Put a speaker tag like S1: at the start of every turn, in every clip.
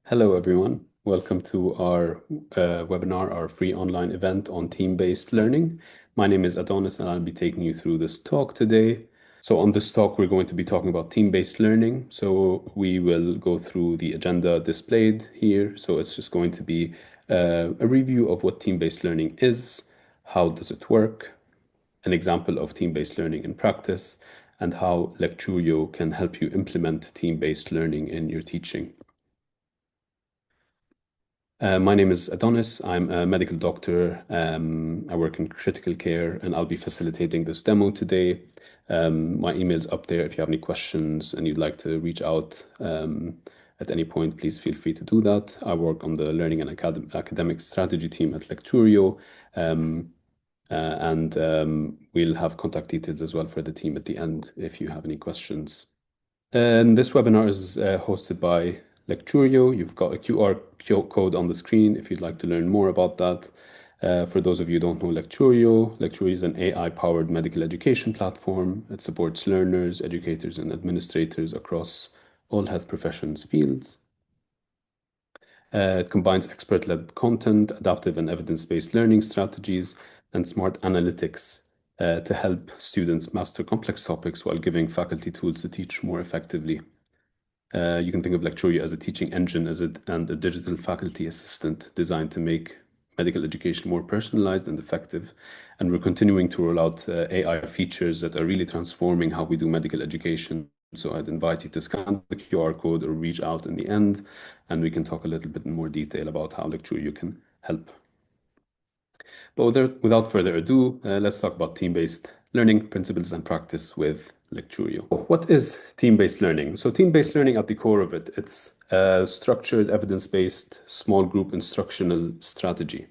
S1: Hello, everyone. Welcome to our webinar, our free online event on team-based learning. My name is Adonis, and I'll be taking you through this talk today. So on this talk, we're going to be talking about team-based learning. So we will go through the agenda displayed here. So it's just going to be a review of what team-based learning is, how does it work, an example of team-based learning in practice, and how Lecturio can help you implement team-based learning in your teaching. My name is Adonis. I'm a medical doctor. I work in critical care, and I'll be facilitating this demo today. My email's up there. If you have any questions and you'd like to reach out at any point, please feel free to do that. I work on the learning and academic strategy team at Lecturio, and we'll have contact details as well for the team at the end if you have any questions. And this webinar is hosted by Lecturio. You've got a QR code on the screen if you'd like to learn more about that. For those of you who don't know Lecturio is an AI-powered medical education platform. It supports learners, educators, and administrators across all health professions fields. It combines expert-led content, adaptive and evidence-based learning strategies, and smart analytics to help students master complex topics while giving faculty tools to teach more effectively. You can think of Lecturio as a teaching engine and a digital faculty assistant designed to make medical education more personalized and effective. And we're continuing to roll out AI features that are really transforming how we do medical education. So I'd invite you to scan the QR code or reach out in the end, and we can talk a little bit in more detail about how Lecturio can help. But without further ado, let's talk about team-based learning principles and practice with Lecturio. What is team-based learning? So team-based learning at the core of it, it's a structured, evidence-based, small group instructional strategy.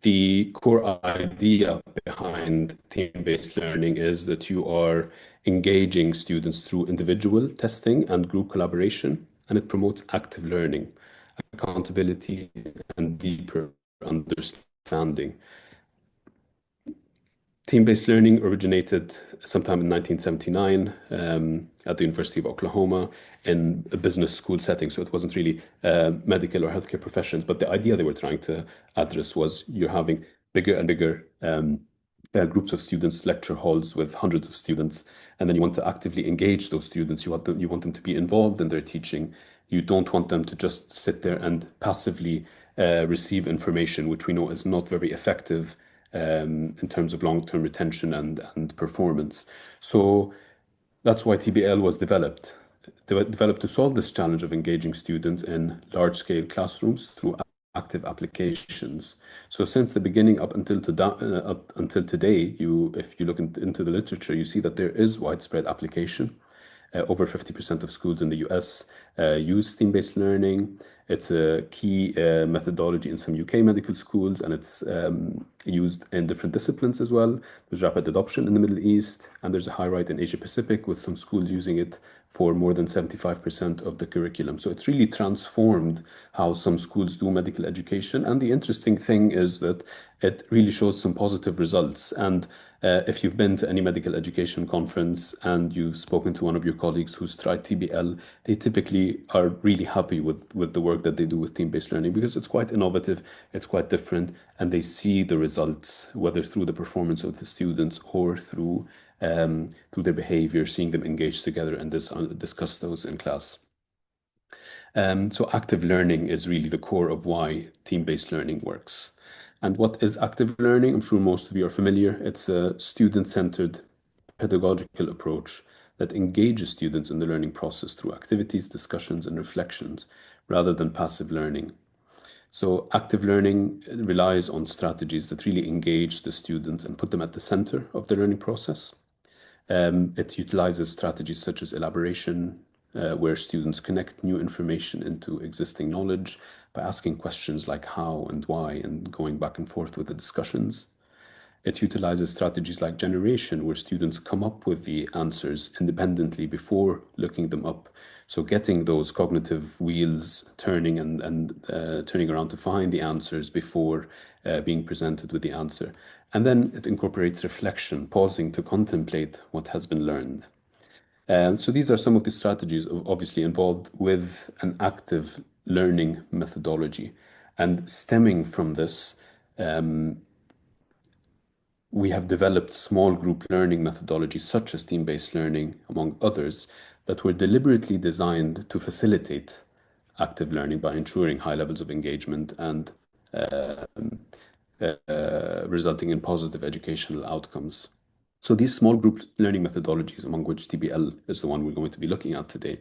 S1: The core idea behind team-based learning is that you are engaging students through individual testing and group collaboration, and it promotes active learning, accountability, and deeper understanding. Team-based learning originated sometime in 1979 at the University of Oklahoma in a business school setting. So it wasn't really medical or healthcare professions, but the idea they were trying to address was you're having bigger and bigger groups of students, lecture halls with hundreds of students, and then you want to actively engage those students. You want them to be involved in their teaching. You don't want them to just sit there and passively receive information, which we know is not very effective in terms of long-term retention and performance. So that's why TBL was developed. Developed to solve this challenge of engaging students in large-scale classrooms through active applications. So since the beginning up until today, if you look into the literature, you see that there is widespread application. Over 50% of schools in the US use team-based learning. It's a key methodology in some UK medical schools, and it's used in different disciplines as well. There's rapid adoption in the Middle East, and there's a high rate in Asia Pacific, with some schools using it for more than 75% of the curriculum. So it's really transformed how some schools do medical education. And the interesting thing is that it really shows some positive results. And if you've been to any medical education conference and you've spoken to one of your colleagues who's tried TBL, they typically are really happy with the work that they do with team-based learning because it's quite innovative, it's quite different, and they see the results, whether through the performance of the students or through their behavior, seeing them engage together and discuss those in class. So active learning is really the core of why team-based learning works. And what is active learning? I'm sure most of you are familiar. It's a student-centered pedagogical approach that engages students in the learning process through activities, discussions, and reflections, rather than passive learning. So active learning relies on strategies that really engage the students and put them at the center of the learning process. It utilizes strategies such as elaboration, where students connect new information into existing knowledge by asking questions like how and why and going back and forth with the discussions. It utilizes strategies like generation, where students come up with the answers independently before looking them up. So getting those cognitive wheels turning and turning around to find the answers before being presented with the answer. And then it incorporates reflection, pausing to contemplate what has been learned. So these are some of the strategies obviously involved with an active learning methodology. And stemming from this, we have developed small group learning methodologies such as team-based learning, among others, that were deliberately designed to facilitate active learning by ensuring high levels of engagement and resulting in positive educational outcomes. So these small group learning methodologies, among which TBL is the one we're going to be looking at today,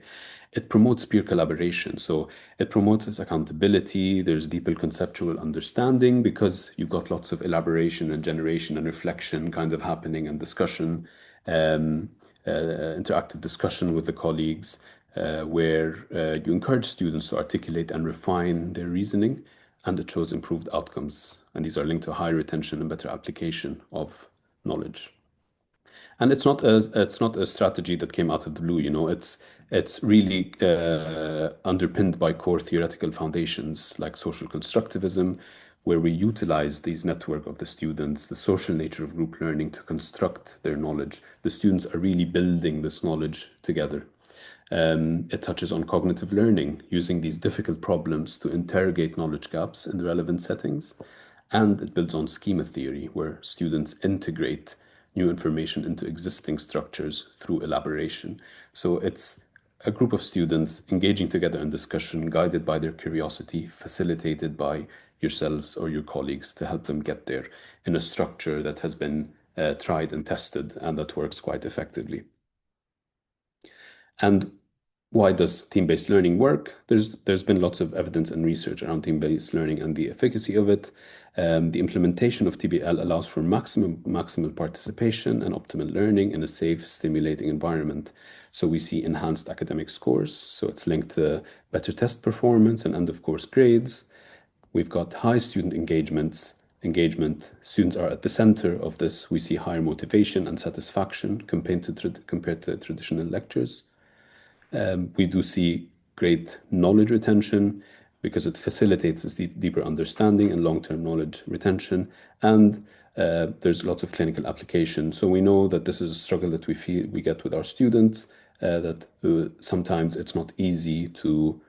S1: it promotes peer collaboration. So it promotes this accountability. There's deeper conceptual understanding because you've got lots of elaboration and generation and reflection kind of happening and discussion, um, interactive discussion with the colleagues, where you encourage students to articulate and refine their reasoning, and it shows improved outcomes. And these are linked to higher retention and better application of knowledge. And it's not a strategy that came out of the blue, you know. It's really underpinned by core theoretical foundations like social constructivism, where we utilize these network of the students, the social nature of group learning to construct their knowledge. The students are really building this knowledge together. It touches on cognitive learning, using these difficult problems to interrogate knowledge gaps in the relevant settings. And it builds on schema theory, where students integrate new information into existing structures through elaboration. So it's a group of students engaging together in discussion, guided by their curiosity, facilitated by yourselves or your colleagues to help them get there in a structure that has been tried and tested and that works quite effectively. And why does team-based learning work? There's been lots of evidence and research around team-based learning and the efficacy of it. The implementation of TBL allows for maximal participation and optimal learning in a safe, stimulating environment. So we see enhanced academic scores. So it's linked to better test performance and end of course grades. We've got high student engagement. Students are at the center of this. We see higher motivation and satisfaction compared to traditional lectures. We do see great knowledge retention because it facilitates this deeper understanding and long-term knowledge retention. And there's lots of clinical application. So we know that this is a struggle that we get with our students, that sometimes it's not easy to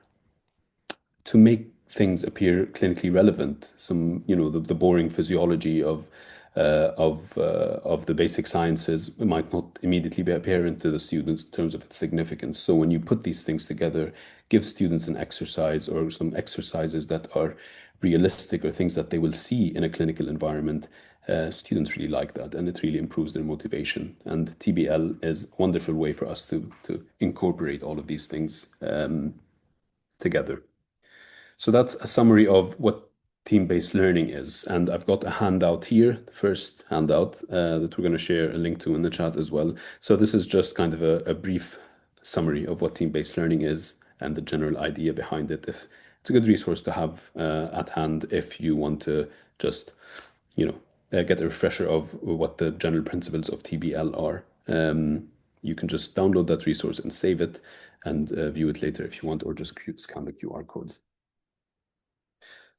S1: make things appear clinically relevant. Some, you know, the boring physiology of the basic sciences might not immediately be apparent to the students in terms of its significance. So when you put these things together, give students an exercise or some exercises that are realistic or things that they will see in a clinical environment, students really like that, and it really improves their motivation. And TBL is a wonderful way for us to incorporate all of these things together. So that's a summary of what team-based learning is. And I've got a handout here, the first handout that we're going to share a link to in the chat as well. So this is just kind of a brief summary of what team-based learning is and the general idea behind it. If it's a good resource to have at hand if you want to just, you know, get a refresher of what the general principles of TBL are. You can just download that resource and save it and view it later if you want, or just scan the QR codes.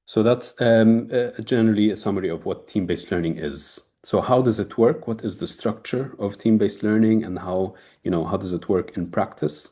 S1: So that's generally a summary of what team-based learning is. So how does it work? What is the structure of team-based learning, and how, you know, how does it work in practice?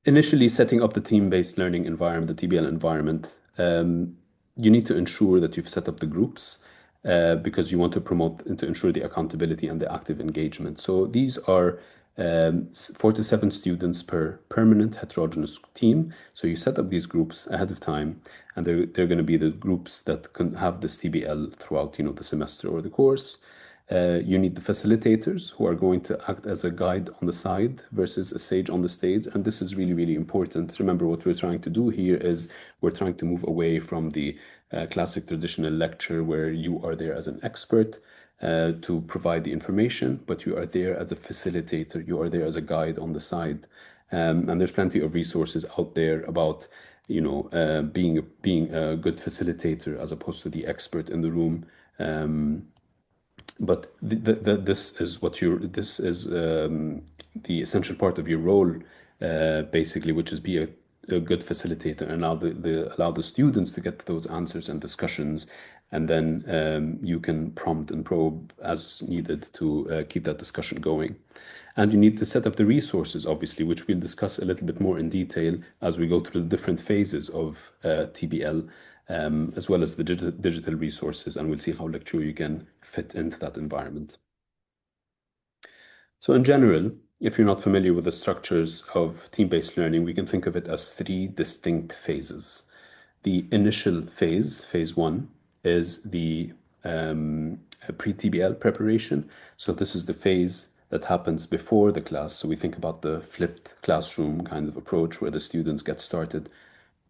S1: Initially, setting up the team-based learning environment, the TBL environment, you need to ensure that you've set up the groups because you want to promote and to ensure the accountability and the active engagement. So these are 4 to 7 students per permanent heterogeneous team. So you set up these groups ahead of time, and they're going to be the groups that can have this TBL throughout, you know, the semester or the course. You need the facilitators who are going to act as a guide on the side versus a sage on the stage. And this is really, really important. Remember, what we're trying to do here is we're trying to move away from the classic traditional lecture where you are there as an expert to provide the information, but you are there as a facilitator. You are there as a guide on the side. And there's plenty of resources out there about, you know, being a good facilitator as opposed to the expert in the room. But this is the essential part of your role, basically, which is be a good facilitator and allow the students to get those answers and discussions And then you can prompt and probe as needed to keep that discussion going. And you need to set up the resources, obviously, which we'll discuss a little bit more in detail as we go through the different phases of TBL, as well as the digital resources, and we'll see how Lecturio can fit into that environment. So in general, if you're not familiar with the structures of team-based learning, we can think of it as three distinct phases. The initial phase, phase one, is the pre-TBL preparation. So this is the phase that happens before the class. So we think about the flipped classroom kind of approach where the students get started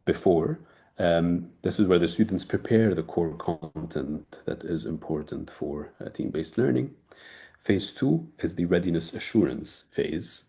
S1: before. This is where the students prepare the core content that is important for team-based learning. Phase two is the readiness assurance phase,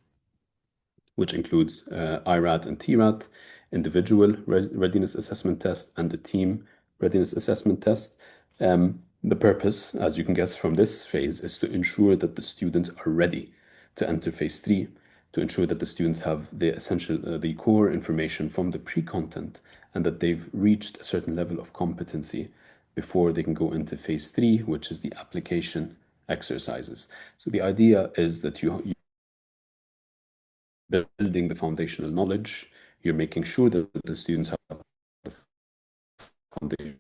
S1: which includes IRAT and TRAT, individual readiness assessment test, and the team readiness assessment test. The purpose, as you can guess from this phase, is to ensure that the students are ready to enter phase three, to ensure that the students have the essential, the core information from the pre-content, and that they've reached a certain level of competency before they can go into phase three, which is the application exercises. So the idea is that you're building the foundational knowledge, you're making sure that the students have the foundational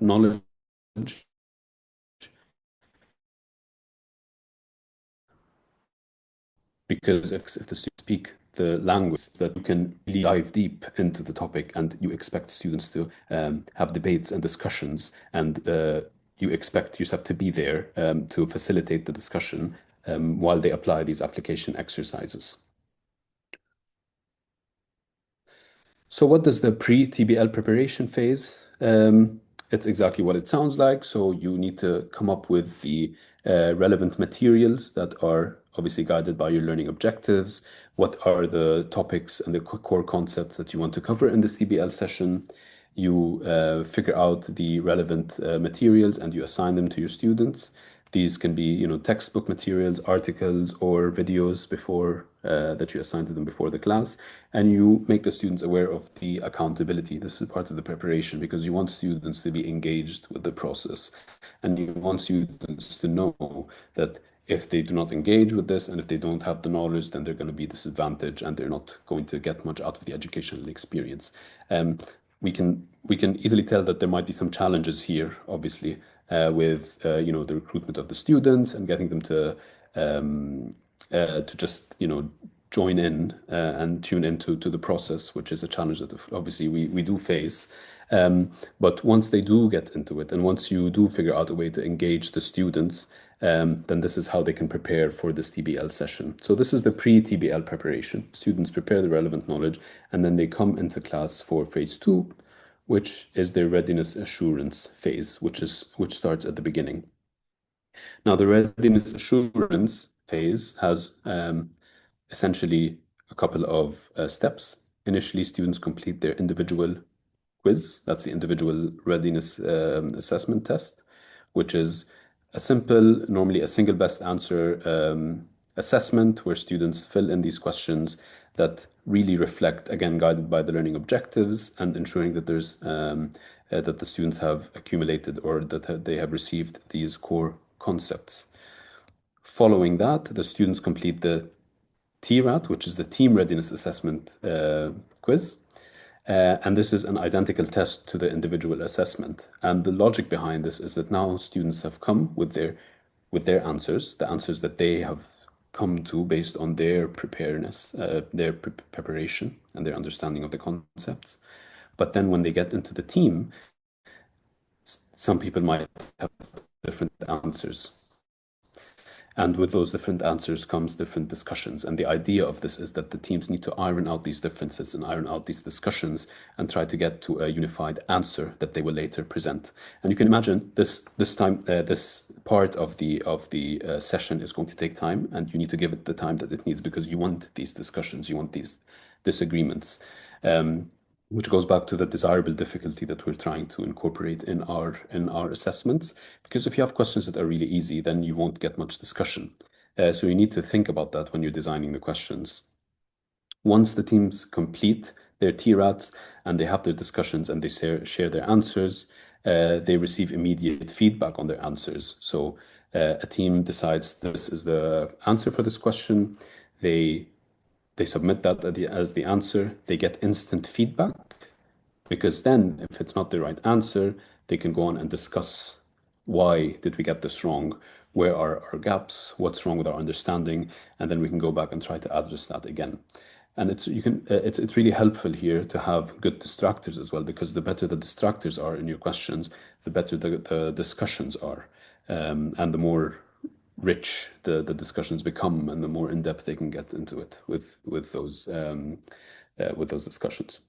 S1: knowledge, because if the students speak the language, that you can really dive deep into the topic, and you expect students to have debates and discussions, and you expect yourself to be there to facilitate the discussion while they apply these application exercises. So what does the pre-TBL preparation phase? It's exactly what it sounds like. So you need to come up with the relevant materials that are obviously guided by your learning objectives. What are the topics and the core concepts that you want to cover in this TBL session? You figure out the relevant materials and you assign them to your students. These can be, textbook materials, articles, or videos before that you assign to them before the class, and you make the students aware of the accountability. This is part of the preparation because you want students to be engaged with the process, and you want students to know that if they do not engage with this and if they don't have the knowledge, then they're going to be disadvantaged and they're not going to get much out of the educational experience. We can easily tell that there might be some challenges here, obviously, with the recruitment of the students and getting them to just join in and tune into the process, which is a challenge that obviously we do face. But once they do get into it, and once you do figure out a way to engage the students, then this is how they can prepare for this TBL session. So this is the pre-TBL preparation. Students prepare the relevant knowledge, and then they come into class for phase two, which is their readiness assurance phase, which starts at the beginning. Now, the readiness assurance phase has essentially a couple of steps. Initially, students complete their individual quiz. That's the individual readiness assessment test, which is a simple, normally a single best answer assessment where students fill in these questions that really reflect, again, guided by the learning objectives and ensuring that that the students have accumulated or that they have received these core concepts. Following that, the students complete the TRAT, which is the Team Readiness Assessment quiz. And this is an identical test to the individual assessment. And the logic behind this is that now students have come with their answers, the answers that they have come to based on their preparedness, their preparation, and their understanding of the concepts. But then when they get into the team, some people might have different answers. And with those different answers comes different discussions. And the idea of this is that the teams need to iron out these differences and iron out these discussions and try to get to a unified answer that they will later present. And you can imagine this part of the session is going to take time, and you need to give it the time that it needs because you want these discussions, you want these disagreements. Which goes back to the desirable difficulty that we're trying to incorporate in our assessments. Because if you have questions that are really easy, then you won't get much discussion. So you need to think about that when you're designing the questions. Once the teams complete They're T-rats, and they have their discussions and they share their answers. They receive immediate feedback on their answers. So a team decides this is the answer for this question. They they submit that as the answer. They get instant feedback because then if it's not the right answer, they can go on and discuss why did we get this wrong? Where are our gaps? What's wrong with our understanding? And then we can go back and try to address that again. And it's really helpful here to have good distractors as well, because the better the distractors are in your questions, the better the discussions are, and the more rich the discussions become, and the more in depth they can get into it with those discussions.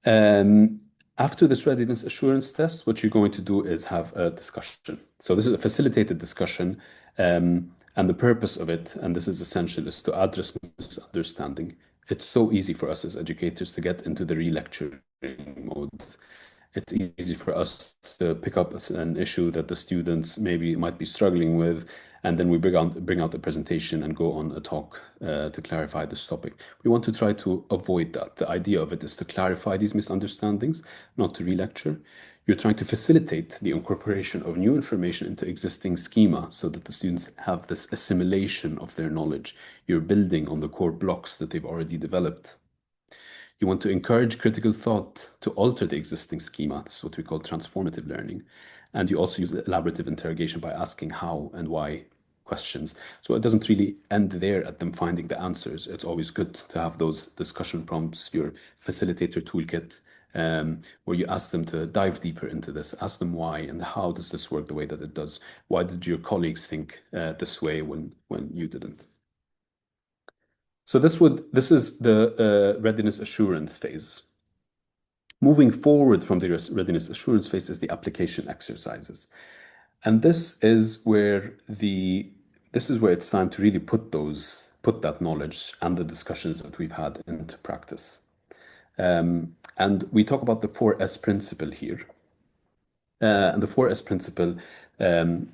S1: Um, After this readiness assurance test, what you're going to do is have a discussion. So this is a facilitated discussion, and the purpose of it, and this is essential, is to address misunderstanding. It's so easy for us as educators to get into the re-lecturing mode. It's easy for us to pick up an issue that the students maybe might be struggling with, and then we bring out the presentation and go on a talk to clarify this topic. We want to try to avoid that. The idea of it is to clarify these misunderstandings, not to re-lecture. You're trying to facilitate the incorporation of new information into existing schema so that the students have this assimilation of their knowledge. You're building on the core blocks that they've already developed. You want to encourage critical thought to alter the existing schema. This is what we call transformative learning. And you also use elaborative interrogation by asking how and why questions. So it doesn't really end there at them finding the answers. It's always good to have those discussion prompts, your facilitator toolkit, where you ask them to dive deeper into this, ask them why and how does this work the way that it does? Why did your colleagues think this way when you didn't? So this is the readiness assurance phase. Moving forward from the readiness assurance phase is the application exercises. And this is where it's time to really put that knowledge and the discussions that we've had into practice. And we talk about the 4S principle here. And the 4S principle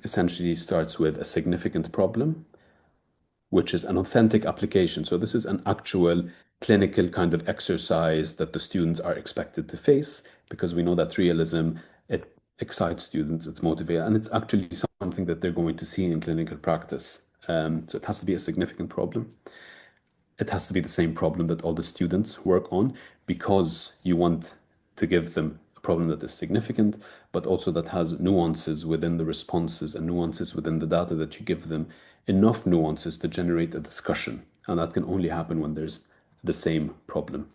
S1: essentially starts with a significant problem, which is an authentic application. So this is an actual clinical kind of exercise that the students are expected to face, because we know that realism, it excites students, it's motivating, and it's actually something that they're going to see in clinical practice. So it has to be a significant problem. It has to be the same problem that all the students work on, because you want to give them a problem that is significant, but also that has nuances within the responses and nuances within the data that you give them, enough nuances to generate a discussion. And that can only happen when there's the same problem.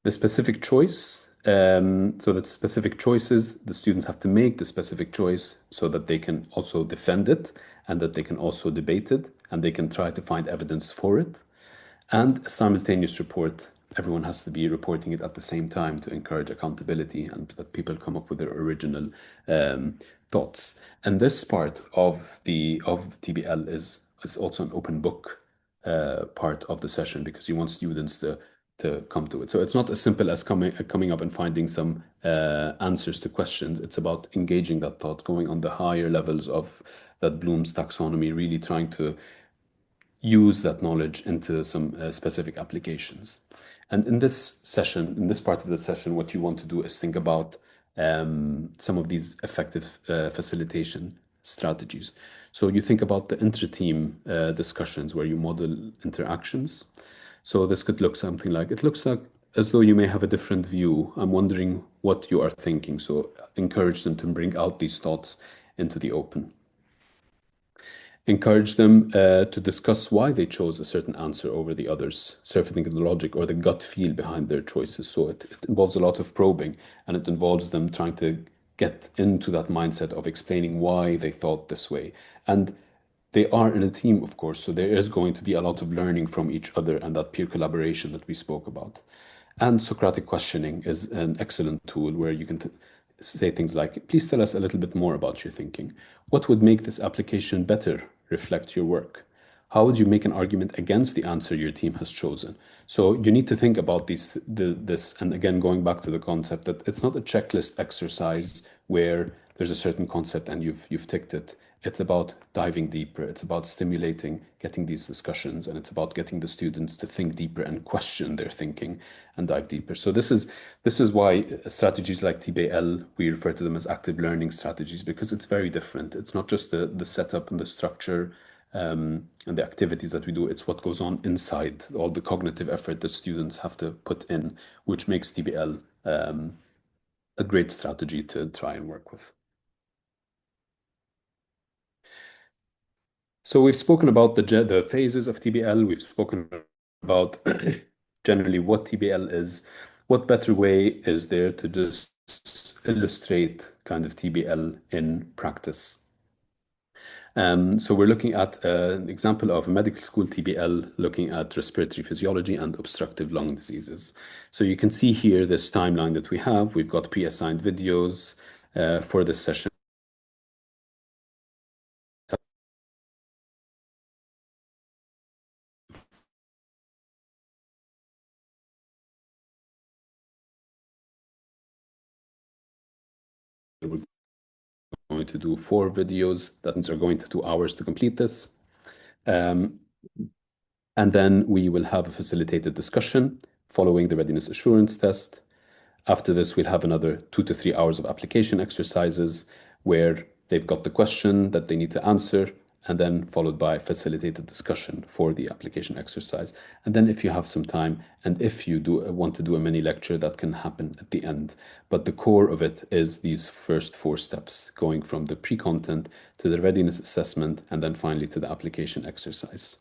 S1: The specific choice, so that specific choices, the students have to make the specific choice so that they can also defend it, and that they can also debate it, and they can try to find evidence for it. And a simultaneous report. Everyone has to be reporting it at the same time to encourage accountability and that people come up with their original thoughts. And this part of the TBL is also an open book part of the session, because you want students to come to it. So it's not as simple as coming up and finding some answers to questions. It's about engaging that thought, going on the higher levels of that Bloom's taxonomy, really trying to use that knowledge into some specific applications. And in this session, in this part of the session, what you want to do is think about some of these effective facilitation strategies. So you think about the inter-team discussions where you model interactions. So this could look something like, it looks like as though you may have a different view. I'm wondering what you are thinking. So encourage them to bring out these thoughts into the open. Encourage them to discuss why they chose a certain answer over the others, surfacing the logic or the gut feel behind their choices. So it involves a lot of probing, and it involves them trying to get into that mindset of explaining why they thought this way. And they are in a team, of course, so there is going to be a lot of learning from each other and that peer collaboration that we spoke about. And Socratic questioning is an excellent tool where you can say things like, please tell us a little bit more about your thinking. What would make this application better reflect your work? How would you make an argument against the answer your team has chosen? So you need to think about this, and again, going back to the concept that it's not a checklist exercise where there's a certain concept and you've ticked it. It's about diving deeper. It's about stimulating, getting these discussions, and it's about getting the students to think deeper and question their thinking and dive deeper. So this is why strategies like TBL, we refer to them as active learning strategies, because it's very different. It's not just the setup and the structure and the activities that we do. It's what goes on inside, all the cognitive effort that students have to put in, which makes TBL a great strategy to try and work with. So we've spoken about the phases of TBL. We've spoken about generally what TBL is. What better way is there to just illustrate kind of TBL in practice? So we're looking at an example of a medical school TBL looking at respiratory physiology and obstructive lung diseases. So you can see here this timeline that we have. We've got pre-assigned videos for this session. We're going to do 4 videos. That means are going to 2 hours to complete this. And then we will have a facilitated discussion following the readiness assurance test. After this, we'll have another 2 to 3 hours of application exercises where they've got the question that they need to answer, and then followed by facilitated discussion for the application exercise. And then if you have some time, and if you do want to do a mini lecture, that can happen at the end. But the core of it is these first 4 steps, going from the pre-content to the readiness assessment, and then finally to the application exercise.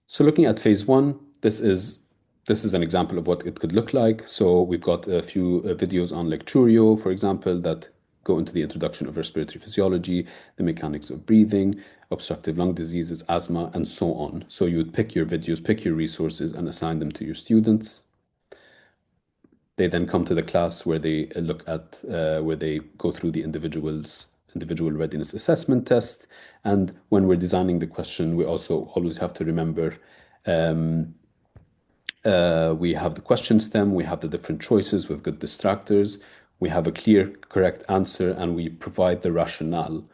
S1: So looking at phase 1, this is an example of what it could look like. So we've got a few videos on Lecturio, for example, that go into the introduction of respiratory physiology, the mechanics of breathing, obstructive lung diseases, asthma, and so on. So you would pick your videos, pick your resources, and assign them to your students. They then come to the class where they look at where they go through the individual readiness assessment test. And when we're designing the question, we also always have to remember we have the question stem, we have the different choices with good distractors, we have a clear, correct answer, and we provide the rationale.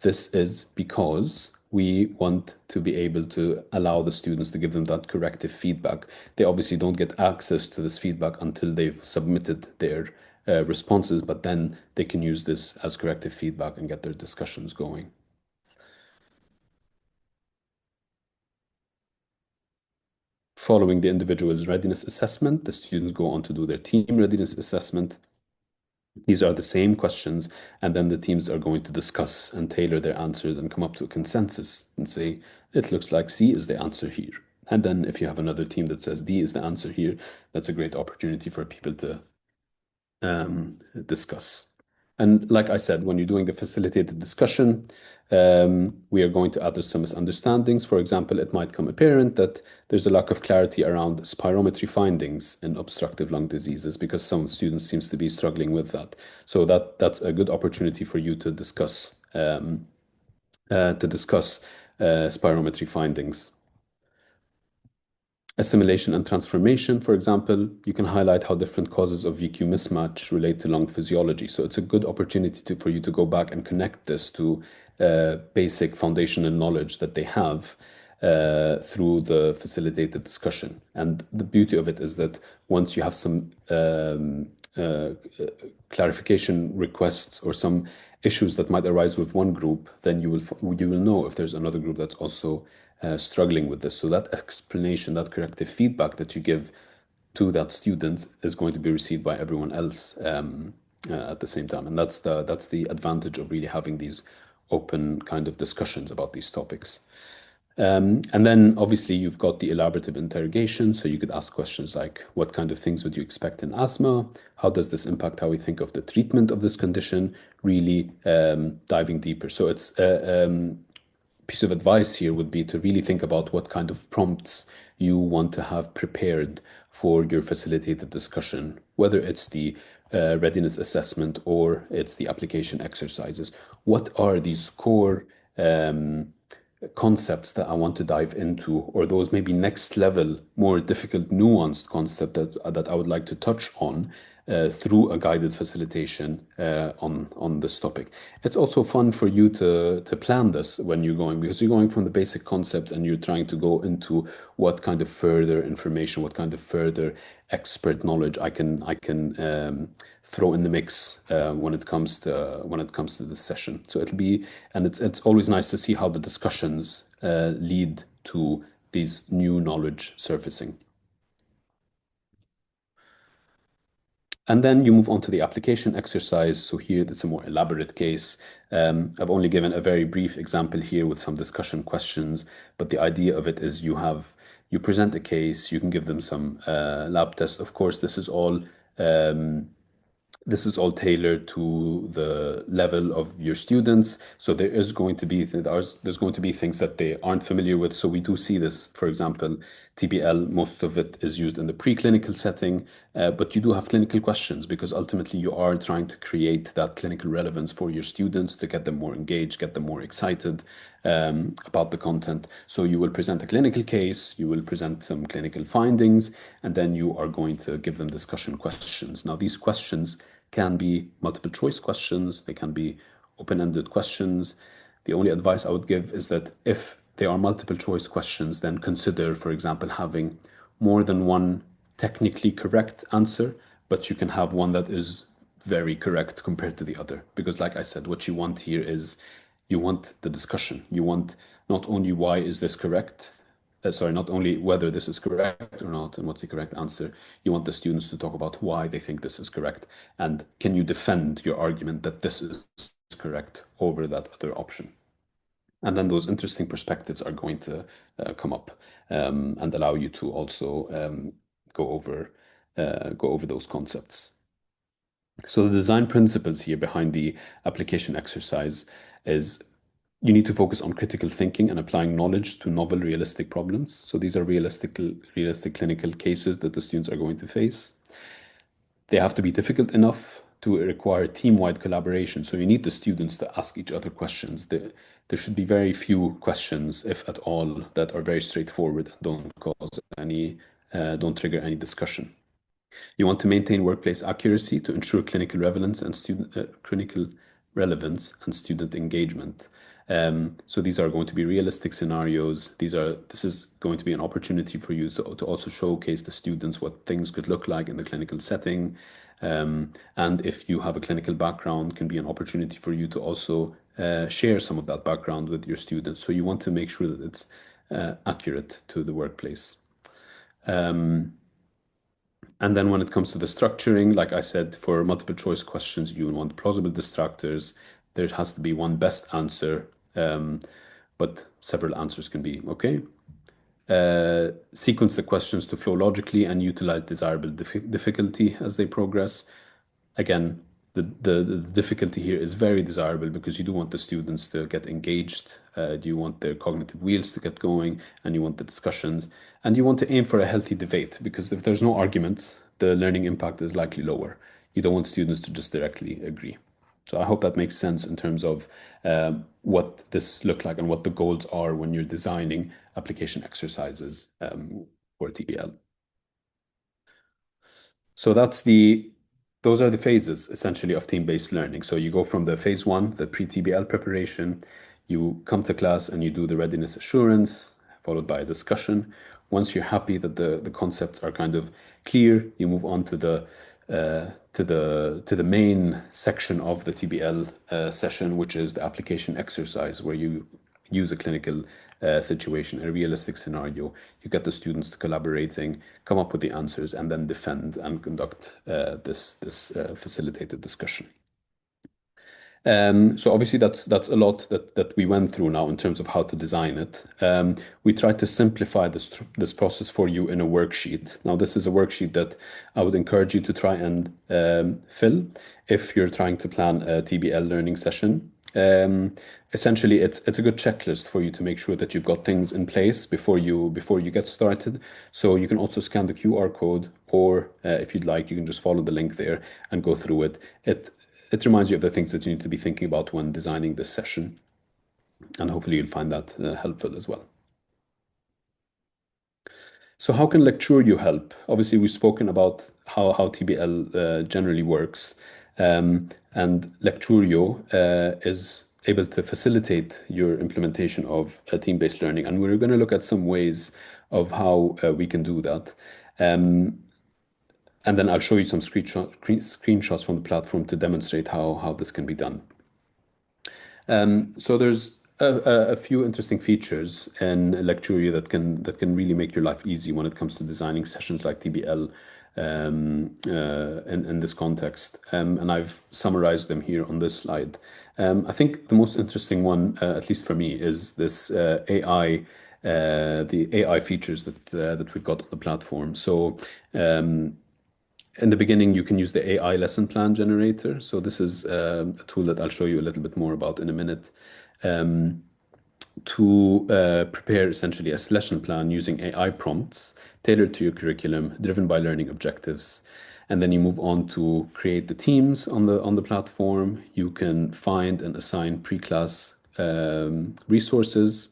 S1: This is because we want to be able to allow the students to give them that corrective feedback. They obviously don't get access to this feedback until they've submitted their responses, but then they can use this as corrective feedback and get their discussions going. Following the individual's readiness assessment, the students go on to do their team readiness assessment. These are the same questions, and then the teams are going to discuss and tailor their answers and come up to a consensus and say, it looks like C is the answer here. And then if you have another team that says D is the answer here, that's a great opportunity for people to discuss. And like I said, when you're doing the facilitated discussion, we are going to address some misunderstandings. For example, it might come apparent that there's a lack of clarity around spirometry findings in obstructive lung diseases because some students seems to be struggling with that. So that's a good opportunity for you to discuss spirometry findings. Assimilation and transformation, for example, you can highlight how different causes of VQ mismatch relate to lung physiology. So it's a good opportunity for you to go back and connect this to basic foundational knowledge that they have through the facilitated discussion. And the beauty of it is that once you have some clarification requests or some issues that might arise with one group, then you will know if there's another group that's also struggling with this. So that explanation, that corrective feedback that you give to that student is going to be received by everyone else at the same time. And that's the advantage of really having these open kind of discussions about these topics. And then obviously you've got the elaborative interrogation. So you could ask questions like, what kind of things would you expect in asthma? How does this impact how we think of the treatment of this condition? Really diving deeper. So it's piece of advice here would be to really think about what kind of prompts you want to have prepared for your facilitated discussion, whether it's the readiness assessment or it's the application exercises. What are these core concepts that I want to dive into, or those maybe next level, more difficult, nuanced concept that I would like to touch on through a guided facilitation on this topic. It's also fun for you to plan this when you're going, because you're going from the basic concepts and you're trying to go into what kind of further information, what kind of further expert knowledge I can throw in the mix when it comes to this session. So it'll be, and it's always nice to see how the discussions lead to these new knowledge surfacing. And then you move on to the application exercise. So here it's a more elaborate case. I've only given a very brief example here with some discussion questions, but the idea of it is you present a case, you can give them some lab tests. Of course, this is all tailored to the level of your students. So there's going to be things that they aren't familiar with. So we do see this, for example, TBL, most of it is used in the preclinical setting, but you do have clinical questions because ultimately you are trying to create that clinical relevance for your students to get them more engaged, get them more excited about the content. So you will present a clinical case, you will present some clinical findings, and then you are going to give them discussion questions. Now, these questions can be multiple choice questions, they can be open-ended questions. The only advice I would give is that if there are multiple choice questions, then consider, for example, having more than one technically correct answer, but you can have one that is very correct compared to the other. Because, like I said, what you want here is you want the discussion. You want not only why is this correct, not only whether this is correct or not and what's the correct answer, you want the students to talk about why they think this is correct. And can you defend your argument that this is correct over that other option? And then those interesting perspectives are going to come up and allow you to also go over go over those concepts. So the design principles here behind the application exercise is you need to focus on critical thinking and applying knowledge to novel, realistic problems. So these are realistic clinical cases that the students are going to face. They have to be difficult enough to require team-wide collaboration. So you need the students to ask each other questions. There should be very few questions, if at all, that are very straightforward and don't trigger any discussion. You want to maintain workplace accuracy to ensure clinical relevance and student engagement. So these are going to be realistic scenarios. This is going to be an opportunity for you to also showcase the students what things could look like in the clinical setting. And if you have a clinical background, can be an opportunity for you to also share some of that background with your students. So you want to make sure that it's accurate to the workplace. And then when it comes to the structuring, like I said, for multiple choice questions, you want plausible distractors. There has to be one best answer, but several answers can be okay. Sequence the questions to flow logically and utilize desirable difficulty as they progress. Again, the difficulty here is very desirable because you do want the students to get engaged, you want their cognitive wheels to get going, and you want the discussions, and you want to aim for a healthy debate because if there's no arguments, the learning impact is likely lower. You don't want students to just directly agree. So I hope that makes sense in terms of what this look like and what the goals are when you're designing application exercises for TBL. So those are the phases essentially of team-based learning. So you go from the phase one, the pre-TBL preparation, you come to class and you do the readiness assurance, followed by a discussion. Once you're happy that the concepts are kind of clear, you move on to the main section of the TBL session, which is the application exercise, where you use a clinical situation, a realistic scenario. You get the students to collaborating, come up with the answers, and then defend and conduct this facilitated discussion. So obviously that's a lot that we went through now in terms of how to design it. We tried to simplify this process for you in a worksheet. Now this is a worksheet that I would encourage you to try and fill if you're trying to plan a TBL learning session. Essentially, it's a good checklist for you to make sure that you've got things in place before you get started. So you can also scan the QR code, or if you'd like, you can just follow the link there and go through it. It reminds you of the things that you need to be thinking about when designing this session. And hopefully you'll find that helpful as well. So how can Lecturio help? Obviously, we've spoken about how TBL generally works. And Lecturio is able to facilitate your implementation of team-based learning. And we're going to look at some ways of how we can do that. Um, and then I'll show you some screenshots from the platform to demonstrate how this can be done. So there's a few interesting features in Lecturia that can really make your life easy when it comes to designing sessions like TBL in this context. And I've summarized them here on this slide. I think the most interesting one, at least for me, is this AI. The AI features that we've got on the platform. So in the beginning, you can use the AI lesson plan generator. So this is a tool that I'll show you a little bit more about in a minute to prepare essentially a lesson plan using AI prompts tailored to your curriculum, driven by learning objectives. And then you move on to create the teams on the platform. You can find and assign pre-class resources.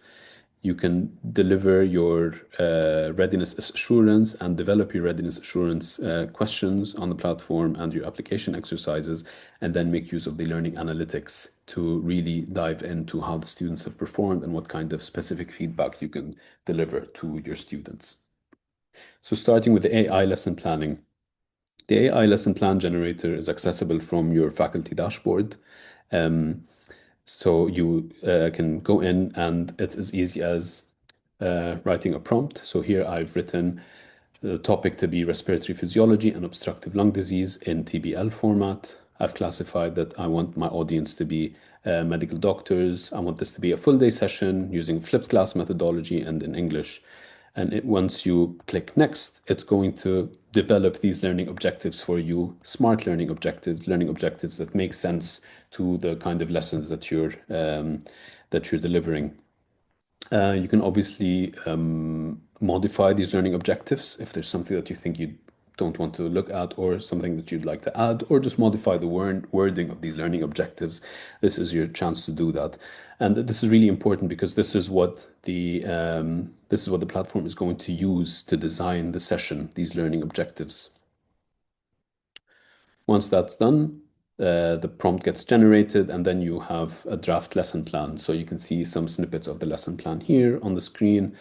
S1: You can deliver your readiness assurance and develop your readiness assurance questions on the platform and your application exercises, and then make use of the learning analytics to really dive into how the students have performed and what kind of specific feedback you can deliver to your students. So starting with the AI lesson planning. The AI lesson plan generator is accessible from your faculty dashboard. Um, so you can go in and it's as easy as writing a prompt. So here I've written the topic to be respiratory physiology and obstructive lung disease in TBL format. I've classified that I want my audience to be medical doctors. I want this to be a full day session using flipped class methodology and in English. And once you click next, it's going to develop these learning objectives for you, smart learning objectives that make sense to the kind of lessons that you're delivering. You can obviously modify these learning objectives if there's something that you think you don't want to look at or something that you'd like to add, or just modify the wording of these learning objectives. This is your chance to do that. And this is really important because this is what the platform is going to use to design the session, these learning objectives. Once that's done, the prompt gets generated and then you have a draft lesson plan. So you can see some snippets of the lesson plan here on the screen.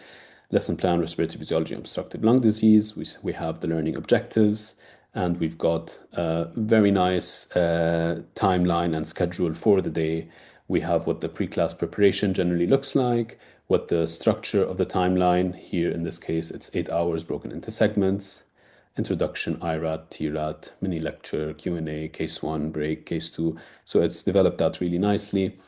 S1: Lesson plan, respiratory physiology, obstructive lung disease. We have the learning objectives and we've got a very nice timeline and schedule for the day. We have what the pre-class preparation generally looks like, what the structure of the timeline, here in this case, it's 8 hours broken into segments. Introduction, IRAT, TRAT, mini lecture, Q&A, case one, break, case two. So it's developed that really nicely.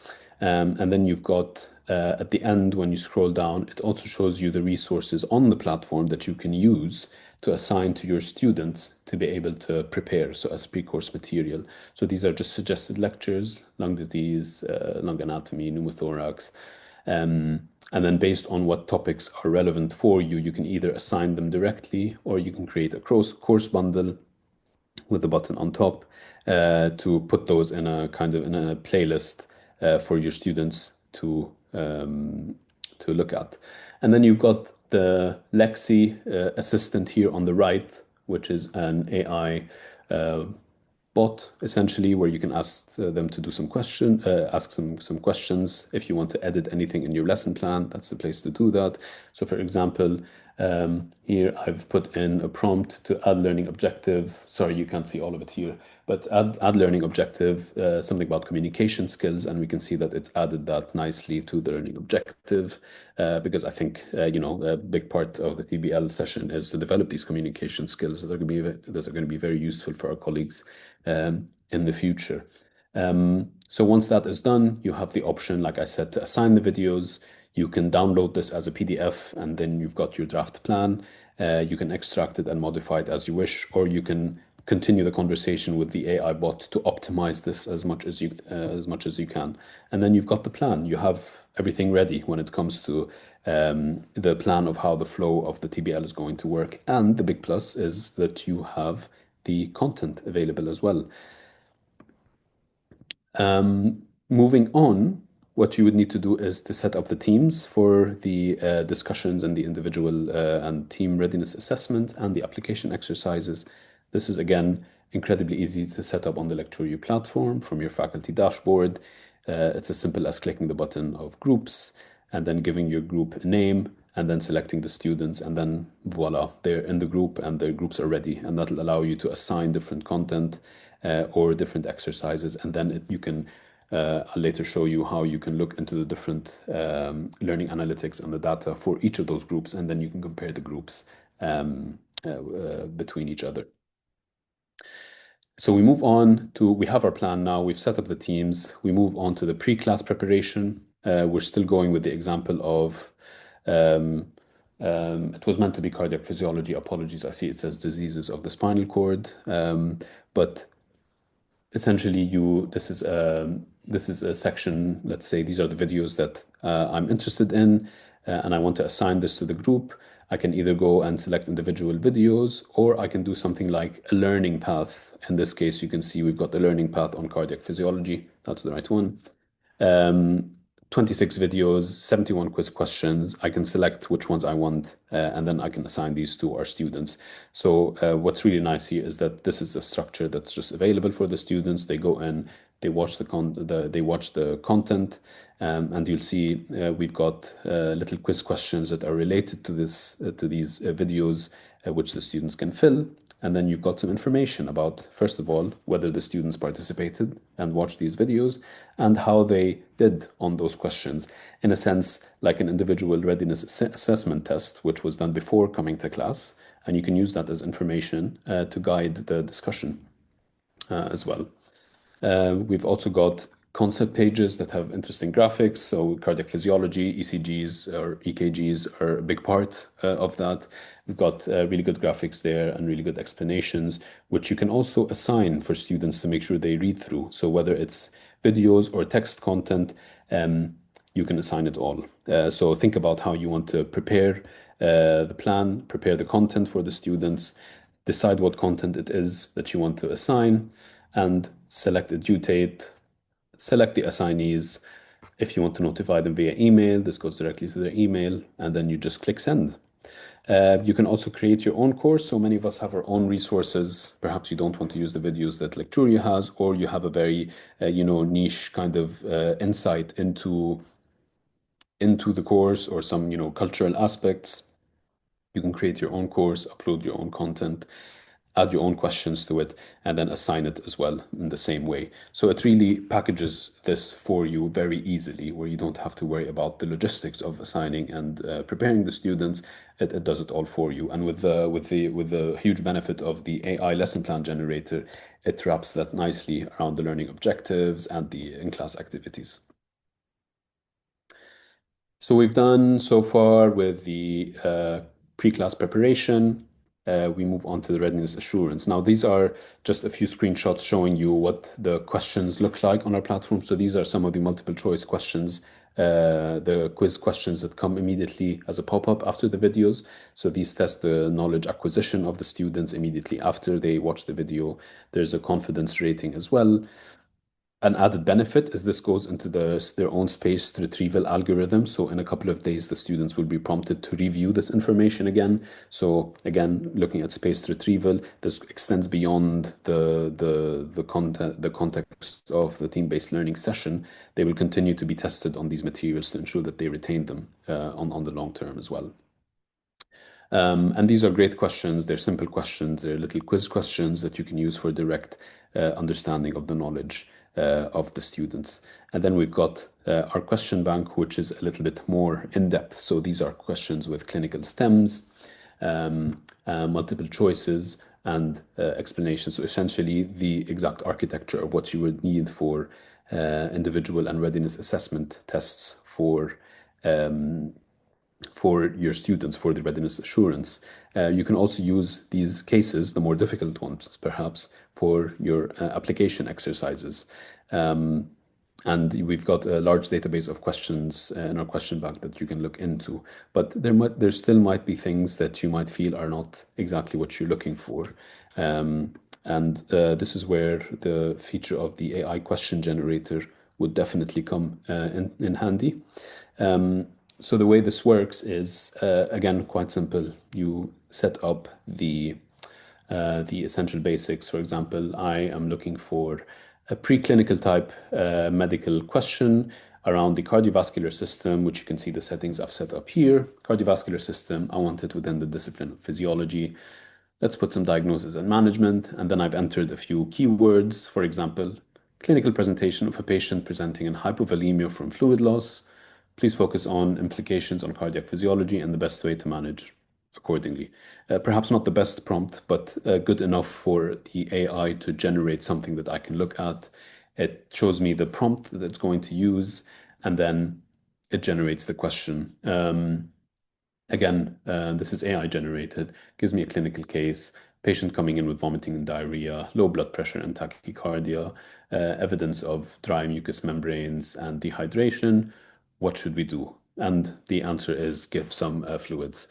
S1: And then you've got at the end, when you scroll down, it also shows you the resources on the platform that you can use to assign to your students to be able to prepare, so as pre-course material. So these are just suggested lectures, lung disease, lung anatomy, pneumothorax. And then based on what topics are relevant for you, you can either assign them directly or you can create a course bundle with the button on top to put those in a playlist for your students to look at. And then you've got the Lexi assistant here on the right, which is an AI bot essentially, where you can ask them to do ask some questions. If you want to edit anything in your lesson plan, that's the place to do that. So for example, here I've put in a prompt to add learning objective. Sorry, you can't see all of it here, but add learning objective, something about communication skills, and we can see that it's added that nicely to the learning objective, because I think a big part of the TBL session is to develop these communication skills that are going to be very useful for our colleagues in the future. So once that is done, you have the option, like I said, to assign the videos. You can download this as a PDF, and then you've got your draft plan. You can extract it and modify it as you wish, or you can continue the conversation with the AI bot to optimize this as much as you can. And then you've got the plan. You have everything ready when it comes to the plan of how the flow of the TBL is going to work. And the big plus is that you have the content available as well. Moving on, what you would need to do is to set up the teams for the discussions and the individual and team readiness assessments and the application exercises. This is again incredibly easy to set up on the Lecturio platform from your faculty dashboard. It's as simple as clicking the button of groups and then giving your group a name and then selecting the students, and then voila, they're in the group and their groups are ready. And that'll allow you to assign different content or different exercises. And then you can, I'll later show you how you can look into the different learning analytics and the data for each of those groups. And then you can compare the groups between each other. So we move on to, we have our plan now, we've set up the teams, we move on to the pre-class preparation. We're still going with the example of, it was meant to be cardiac physiology, apologies, I see it says diseases of the spinal cord, but essentially this is a section, let's say these are the videos that I'm interested in, and I want to assign this to the group. I can either go and select individual videos, or I can do something like a learning path. In this case, you can see we've got the learning path on cardiac physiology. That's the right one. 26 videos, 71 quiz questions. I can select which ones I want, and then I can assign these to our students. So what's really nice here is that this is a structure that's just available for the students. They go in, they watch the content, and you'll see we've got little quiz questions that are related to this to these videos, which the students can fill. And then you've got some information about, first of all, whether the students participated and watched these videos and how they did on those questions. In a sense, like an individual readiness assessment test, which was done before coming to class. And you can use that as information to guide the discussion as well. We've also got concept pages that have interesting graphics. So cardiac physiology, ECGs or EKGs are a big part of that. We've got really good graphics there and really good explanations, which you can also assign for students to make sure they read through. So whether it's videos or text content, you can assign it all. So think about how you want to prepare the plan, prepare the content for the students, decide what content it is that you want to assign, and select a due date, select the assignees. If you want to notify them via email, this goes directly to their email, and then you just click send. You can also create your own course. So many of us have our own resources. Perhaps you don't want to use the videos that Lecturio has, or you have a very, niche kind of insight into the course or some, cultural aspects. You can create your own course, upload your own content, add your own questions to it, and then assign it as well in the same way. So it really packages this for you very easily, where you don't have to worry about the logistics of assigning and preparing the students. It does it all for you. And with the huge benefit of the AI lesson plan generator, it wraps that nicely around the learning objectives and the in-class activities. So we've done so far with the pre-class preparation. We move on to the readiness assurance. Now, these are just a few screenshots showing you what the questions look like on our platform. So these are some of the multiple choice questions, the quiz questions that come immediately as a pop-up after the videos. So these test the knowledge acquisition of the students immediately after they watch the video. There's a confidence rating as well. An added benefit is this goes into their own spaced retrieval algorithm. So in a couple of days, the students will be prompted to review this information again. So again, looking at spaced retrieval, this extends beyond the context of the team-based learning session. They will continue to be tested on these materials to ensure that they retain them on the long term as well. And these are great questions. They're simple questions. They're little quiz questions that you can use for direct understanding of the knowledge of the students. And then we've got our question bank, which is a little bit more in-depth. So these are questions with clinical stems, multiple choices, and explanations. So essentially the exact architecture of what you would need for individual and readiness assessment tests for your students for the readiness assurance. You can also use these cases, the more difficult ones perhaps, for your application exercises. And we've got a large database of questions in our question bank that you can look into. But there still might be things that you might feel are not exactly what you're looking for. And this is where the feature of the AI question generator would definitely come in handy. So the way this works is, again, quite simple. You set up the essential basics. For example, I am looking for a preclinical type medical question around the cardiovascular system, which you can see the settings I've set up here. Cardiovascular system, I want it within the discipline of physiology. Let's put some diagnosis and management, and then I've entered a few keywords. For example, clinical presentation of a patient presenting in hypovolemia from fluid loss. Please focus on implications on cardiac physiology and the best way to manage accordingly. Perhaps not the best prompt, but good enough for the AI to generate something that I can look at. It shows me the prompt that it's going to use, and then it generates the question. Again, this is AI generated, gives me a clinical case, patient coming in with vomiting and diarrhea, low blood pressure and tachycardia, evidence of dry mucous membranes and dehydration. What should we do? And the answer is give some fluids.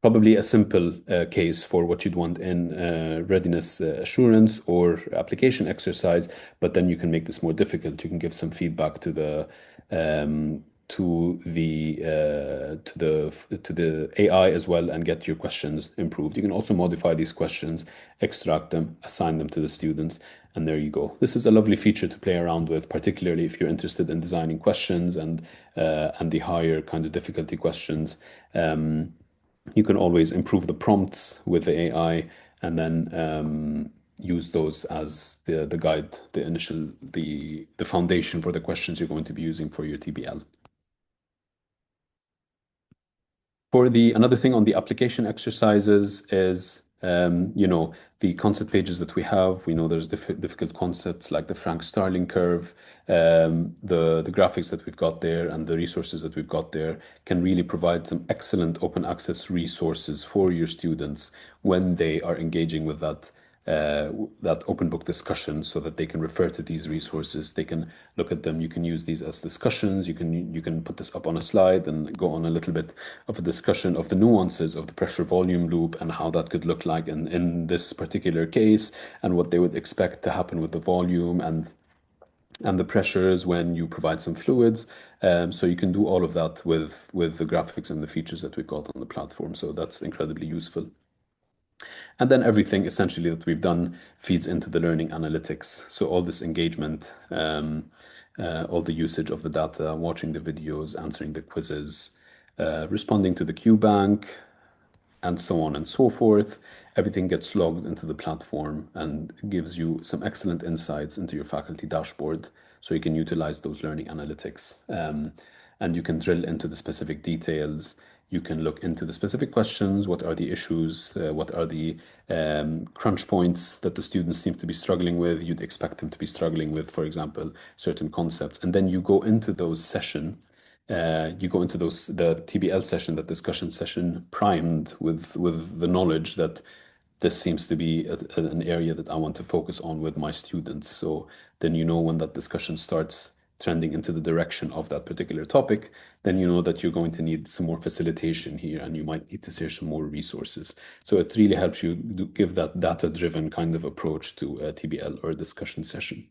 S1: Probably a simple case for what you'd want in readiness assurance or application exercise, but then you can make this more difficult. You can give some feedback um, to the AI as well and get your questions improved. You can also modify these questions, extract them, assign them to the students, and there you go. This is a lovely feature to play around with, particularly if you're interested in designing questions and the higher kind of difficulty questions. You can always improve the prompts with the AI and then use those as the guide, the initial, the foundation for the questions you're going to be using for your TBL. For the another thing on the application exercises is, the concept pages that we have. We know there's difficult concepts like the Frank-Starling curve. The graphics that we've got there and the resources that we've got there can really provide some excellent open access resources for your students when they are engaging with that open book discussion, so that they can refer to these resources. They can look at them. You can use these as discussions. You can put this up on a slide and go on a little bit of a discussion of the nuances of the pressure volume loop and how that could look like in this particular case, and what they would expect to happen with the volume and the pressures when you provide some fluids. So you can do all of that with the graphics and the features that we've got on the platform. So that's incredibly useful. And then everything essentially that we've done feeds into the learning analytics. So all this engagement, all the usage of the data, watching the videos, answering the quizzes, responding to the Q bank, and so on and so forth. Everything gets logged into the platform and gives you some excellent insights into your faculty dashboard, so you can utilize those learning analytics. And you can drill into the specific details. You can look into the specific questions. What are the issues? What are the crunch points that the students seem to be struggling with? You'd expect them to be struggling with, for example, certain concepts. And then you go into those the TBL session, that discussion session, primed with the knowledge that this seems to be an area that I want to focus on with my students. So then when that discussion starts trending into the direction of that particular topic, then you know that you're going to need some more facilitation here and you might need to share some more resources. So it really helps you give that data-driven kind of approach to a TBL or a discussion session.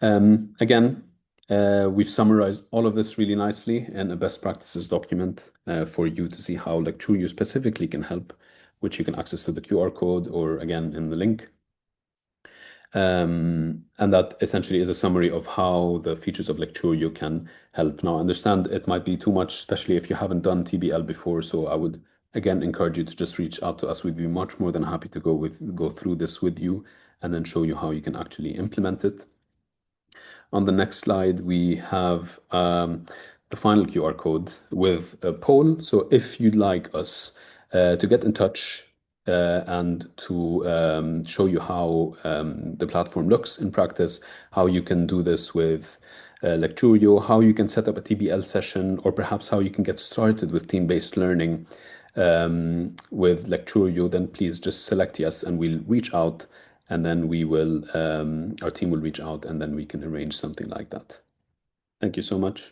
S1: Again, we've summarized all of this really nicely in a best practices document for you to see how Lecturio specifically can help, which you can access to the QR code or again in the link. And that essentially is a summary of how the features of Lecturio can help. Now, I understand it might be too much, especially if you haven't done TBL before. So I would again encourage you to just reach out to us. We'd be much more than happy to go through this with you and then show you how you can actually implement it. On the next slide, we have the final QR code with a poll. So if you'd like us to get in touch and to show you how the platform looks in practice, how you can do this with Lecturio, how you can set up a TBL session, or perhaps how you can get started with team-based learning with Lecturio, then please just select yes and we'll reach out, and then our team will reach out and then we can arrange something like that. Thank you so much.